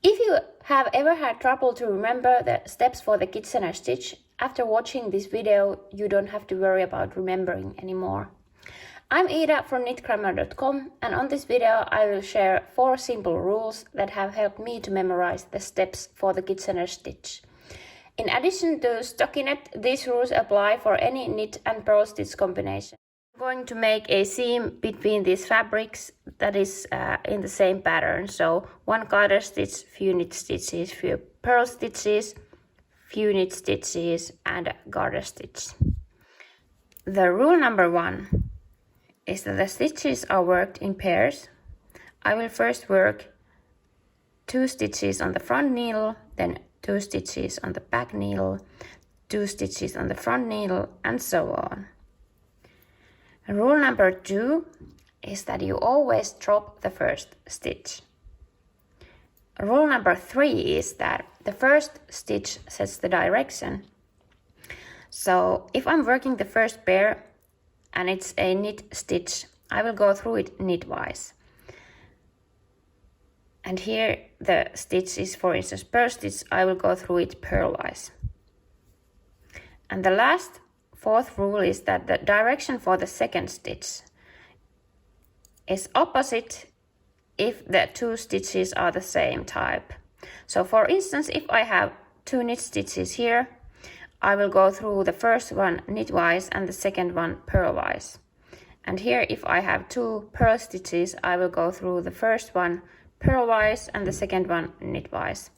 If you have ever had trouble to remember the steps for the kitchener stitch, after watching this video, you don't have to worry about remembering anymore. I'm Ida from knitgrammar.com, and on this video I will share 4 simple rules that have helped me to memorize the steps for the kitchener stitch. In addition to stockinette, these rules apply for any knit and purl stitch combination. I'm going to make a seam between these fabrics that is in the same pattern. So 1 garter stitch, few knit stitches, few purl stitches, few knit stitches and a garter stitch. The rule number 1 is that the stitches are worked in pairs. I will first work 2 stitches on the front needle, then 2 stitches on the back needle, 2 stitches on the front needle, and so on. Rule number 2 is that you always drop the first stitch. Rule number 3 is that the first stitch sets the direction. So if I'm working the first pair and it's a knit stitch, I will go through it knitwise. And here the stitch is, for instance, purl stitch, I will go through it purlwise. And the last 4th rule is that the direction for the second stitch is opposite if the 2 stitches are the same type. So for instance, if I have 2 knit stitches here, I will go through the first one knitwise and the second one purlwise. And here, if I have 2 purl stitches, I will go through the first one purlwise and the second one knitwise.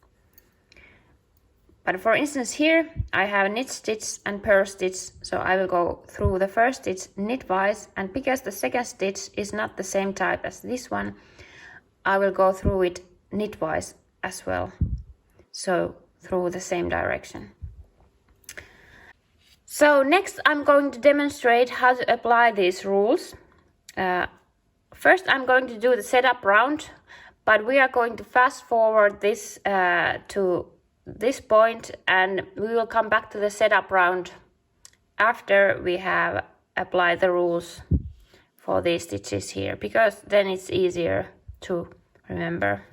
But for instance here, I have knit stitch and purl stitch, so I will go through the first stitch knitwise, and because the second stitch is not the same type as this one, I will go through it knitwise as well, so through the same direction. So next I'm going to demonstrate how to apply these rules. First I'm going to do the setup round, but we are going to fast forward this to this point, and we will come back to the setup round after we have applied the rules for these stitches here, because then it's easier to remember.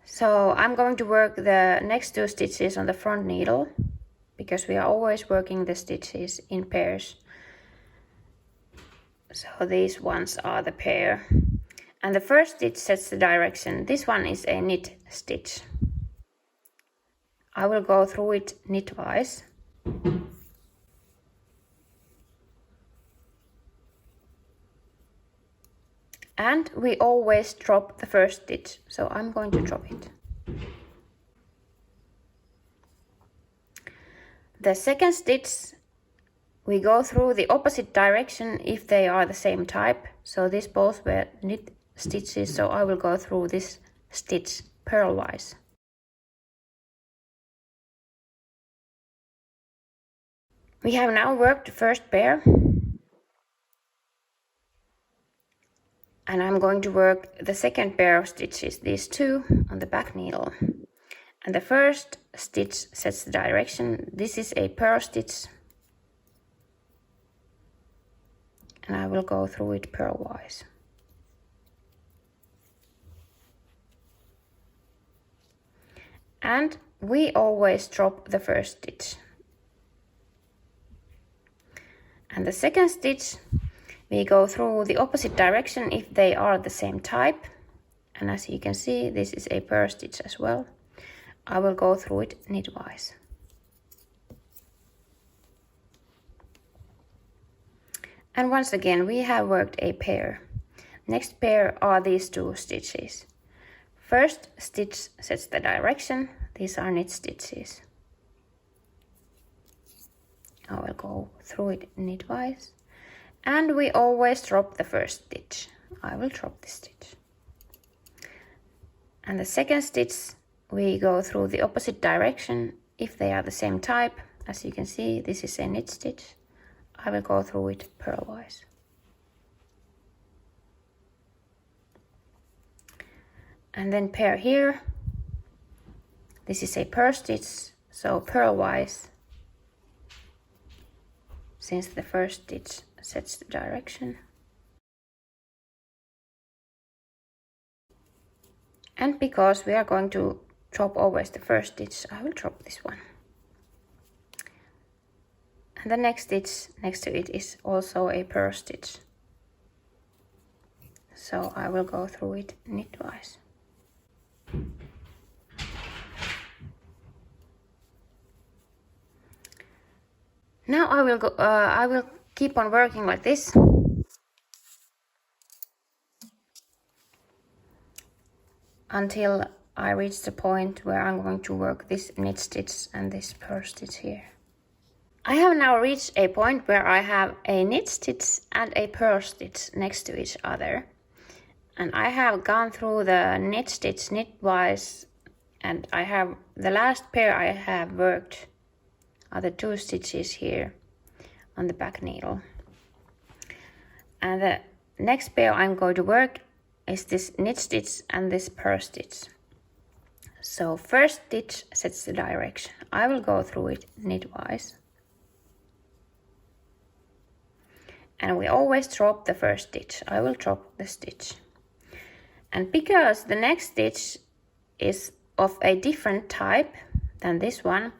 So I'm going to work the next 2 stitches on the front needle, because we are always working the stitches in pairs. So these ones are the pair. And the first stitch sets the direction. This one is a knit stitch. I will go through it knitwise. And we always drop the first stitch, so I'm going to drop it. The second stitch, we go through the opposite direction if they are the same type. So these both were knit stitches, so I will go through this stitch purlwise. We have now worked the first pair, and I'm going to work the second pair of stitches, these 2 on the back needle. And the first stitch sets the direction. This is a purl stitch, and I will go through it purlwise. And we always drop the first stitch. And the second stitch, we go through the opposite direction if they are the same type. And as you can see, this is a purl stitch as well. I will go through it knitwise. And once again, we have worked a pair. Next pair are these 2 stitches. First stitch sets the direction. These are knit stitches. I will go through it knitwise. And we always drop the first stitch. I will drop this stitch. And the second stitch, we go through the opposite direction if they are the same type. As you can see, this is a knit stitch. I will go through it purlwise. And then pair here. This is a purl stitch, so purlwise, since the first stitch sets the direction. And because we are going to drop always the first stitch, I will drop this one. And the next stitch next to it is also a purl stitch. So I will go through it knitwise. Now I will keep on working like this. Until I reach the point where I'm going to work this knit stitch and this purl stitch here. I have now reached a point where I have a knit stitch and a purl stitch next to each other. And I have gone through the knit stitch knitwise, and I have the last pair I have worked are the 2 stitches here on the back needle. And the next pair I'm going to work is this knit stitch and this purl stitch. So first stitch sets the direction. I will go through it knitwise. And we always drop the first stitch. I will drop the stitch. And because the next stitch is of a different type than this one,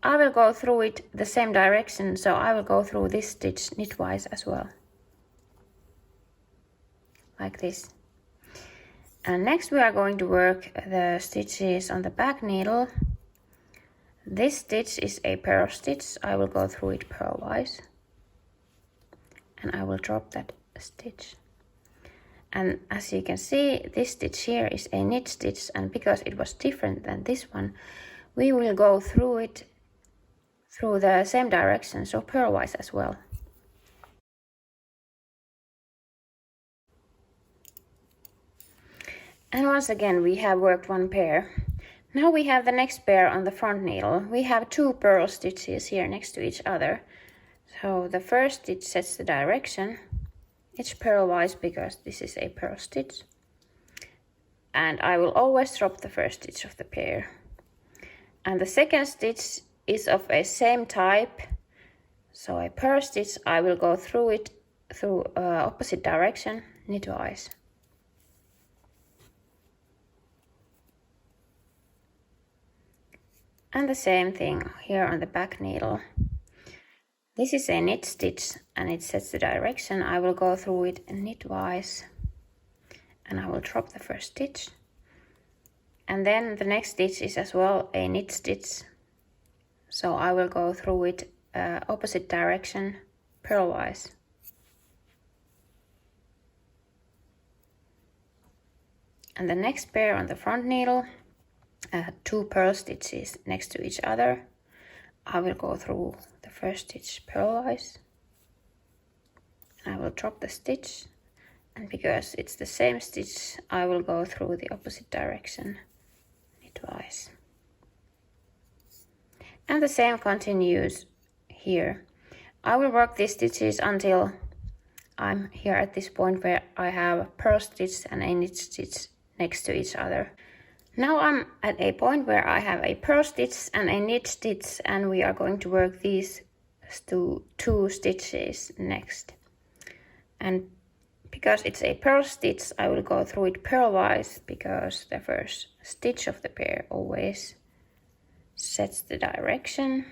I will go through it the same direction, so I will go through this stitch knitwise as well. Like this. And next we are going to work the stitches on the back needle. This stitch is a purl stitch. I will go through it purlwise. And I will drop that stitch. And as you can see, this stitch here is a knit stitch, and because it was different than this one, we will go through it through the same direction, so purlwise as well. And once again we have worked one pair. Now we have the next pair on the front needle. We have 2 purl stitches here next to each other. So the first stitch sets the direction. It's purlwise because this is a purl stitch. And I will always drop the first stitch of the pair. And the second stitch is of a same type. So a purl stitch, I will go through it through opposite direction knitwise. And the same thing here on the back needle. This is a knit stitch and it sets the direction. I will go through it knitwise and I will drop the first stitch. And then the next stitch is as well a knit stitch. So I will go through it opposite direction purlwise. And the next pair on the front needle, 2 purl stitches next to each other. I will go through the first stitch purlwise. I will drop the stitch, and because it's the same stitch, I will go through the opposite direction knitwise. And the same continues here. I will work these stitches until I'm here at this point where I have a purl stitch and a knit stitch next to each other. Now I'm at a point where I have a purl stitch and a knit stitch, and we are going to work these 2 stitches next. And because it's a purl stitch, I will go through it purlwise because the first stitch of the pair always sets the direction.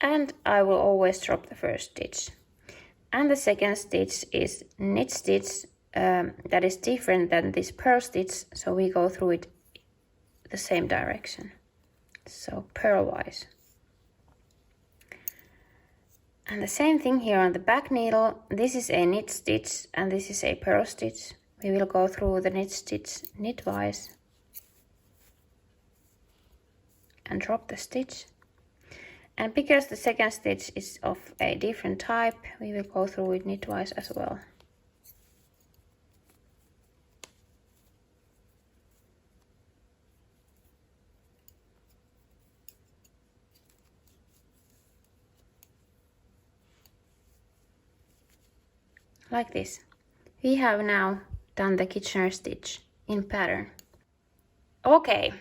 And I will always drop the first stitch. And the second stitch is knit stitch that is different than this purl stitch, so we go through it the same direction, so purlwise. And the same thing here on the back needle. This is a knit stitch and this is a purl stitch. We will go through the knit stitch knitwise and drop the stitch. And because the second stitch is of a different type, we will go through it knitwise as well. Like this. We have now done the Kitchener stitch in pattern. Okay,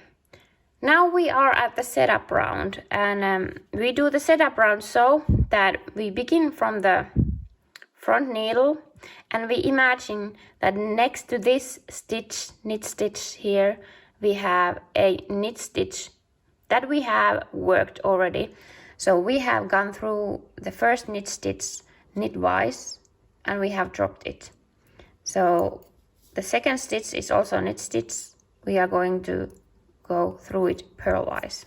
now we are at the setup round, and we do the setup round so that we begin from the front needle, and we imagine that next to this stitch, knit stitch here, we have a knit stitch that we have worked already. So we have gone through the first knit stitch knitwise and we have dropped it. So the second stitch is also knit stitch. We are going to go through it purlwise.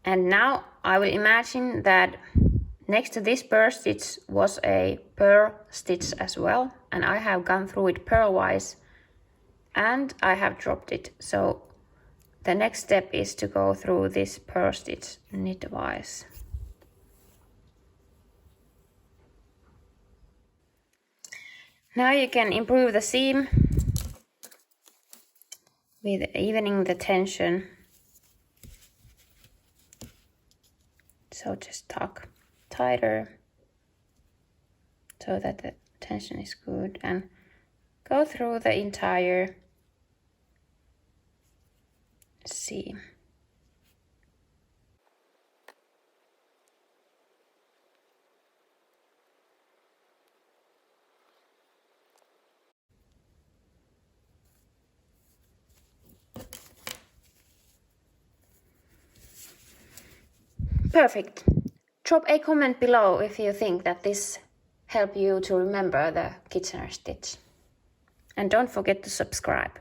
And now I will imagine that next to this purl stitch was a purl stitch as well, and I have gone through it purlwise and I have dropped it. So the next step is to go through this purl stitch knitwise. Now you can improve the seam with evening the tension. So just tuck tighter so that the tension is good and go through the entire seam. Perfect. Drop a comment below if you think that this helped you to remember the Kitchener stitch. And don't forget to subscribe.